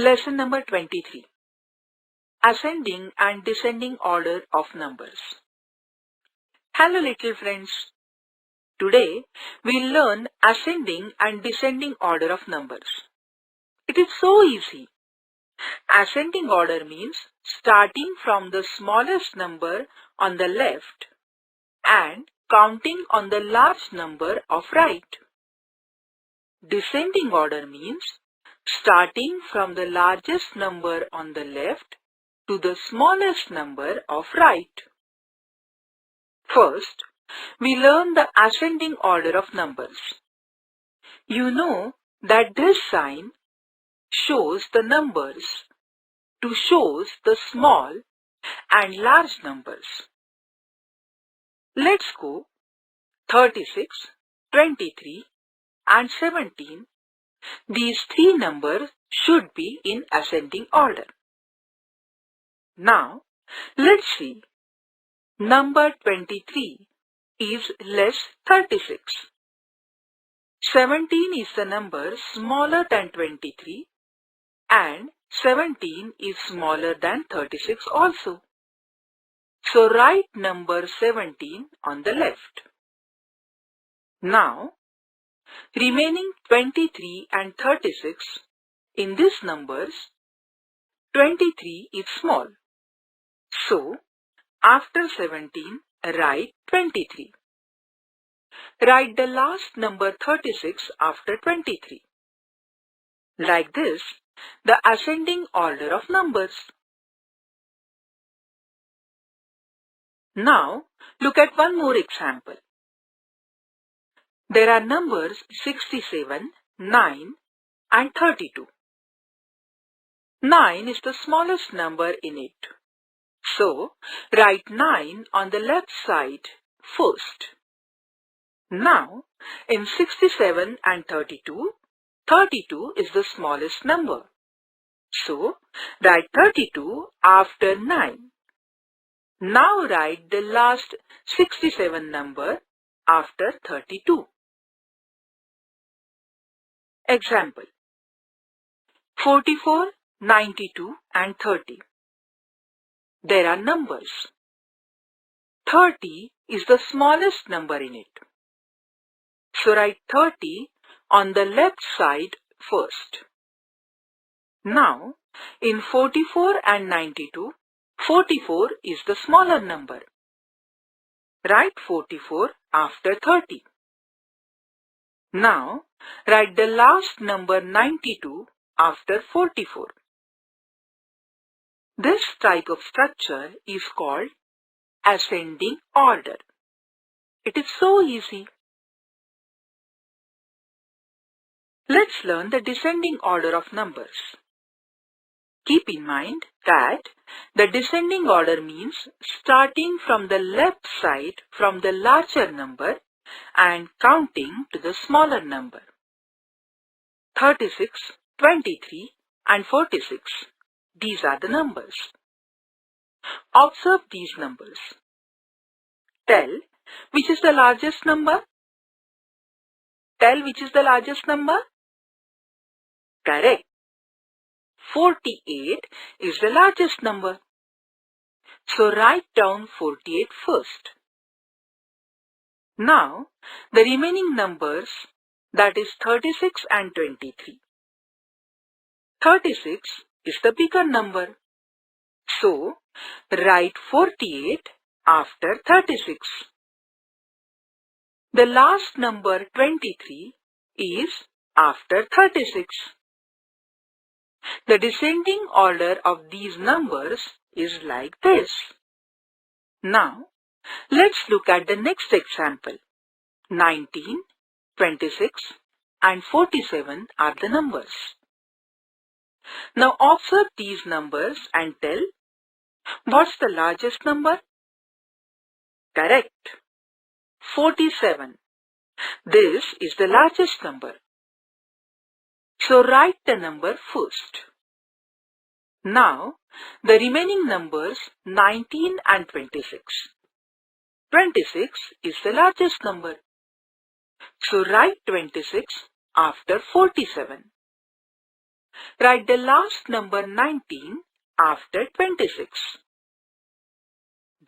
Lesson number 23. Ascending and descending order of numbers. Hello little friends. Today we'll learn ascending and descending order of numbers. It is so easy. Ascending order means starting from the smallest number on the left and counting on the large number of right. Descending order means starting from the largest number on the left to the smallest number of right. First, we learn the ascending order of numbers. You know that this sign shows the numbers to shows the small and large numbers. Let's go 36, 23 and 17. These three numbers should be in ascending order. Now, let's see. Number 23 is less 36. 17 is the number smaller than 23 and 17 is smaller than 36 also. So write number 17 on the left. Now, remaining 23 and 36 in these numbers, 23 is small. So, after 17, write 23. Write the last number 36 after 23. Like this, the ascending order of numbers. Now, look at one more example. There are numbers 67, 9 and 32. 9 is the smallest number in it. So, write 9 on the left side first. Now, in 67 and 32, 32 is the smallest number. So, write 32 after 9. Now write the last 67 number after 32. Example: 44, 92 and 30. There are numbers. 30 is the smallest number in it. So write 30 on the left side first. Now, in 44 and 92, 44 is the smaller number. Write 44 after 30. Now, write the last number 92 after 44. This type of structure is called ascending order. It is so easy. Let's learn the descending order of numbers. Keep in mind that the descending order means starting from the left side from the larger number and counting to the smaller number. 36, 23 and 46. These are the numbers. Observe these numbers. Tell which is the largest number. Tell which is the largest number. Correct. 48 is the largest number. So write down 48 first. Now, the remaining numbers, that is 36 and 23. 36 is the bigger number. So, write 48 after 36. The last number 23 is after 36. The descending order of these numbers is like this. Now, let's look at the next example. 19, 26 and 47 are the numbers. Now observe these numbers and tell what's the largest number? Correct. 47. This is the largest number. So write the number first. Now, the remaining numbers 19 and 26. 26 is the largest number. So write 26 after 47. write the last number 19 after 26.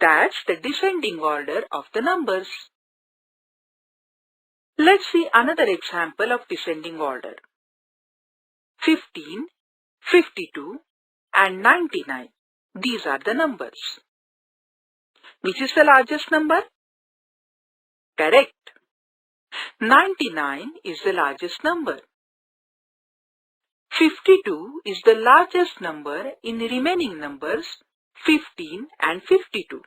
That's the descending order of the numbers. Let's see another example of descending order. 15, 52 and 99. These are the numbers. Which is the largest number? Correct. 99 is the largest number. 52 is the largest number in the remaining numbers 15 and 52.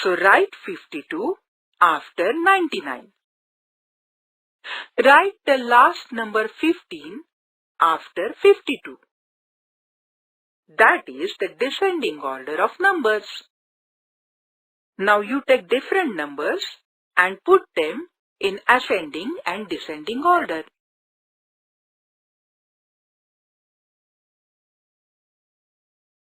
So write 52 after 99. Write the last number 15 after 52. That is the descending order of numbers. Now you take different numbers and put them in ascending and descending order.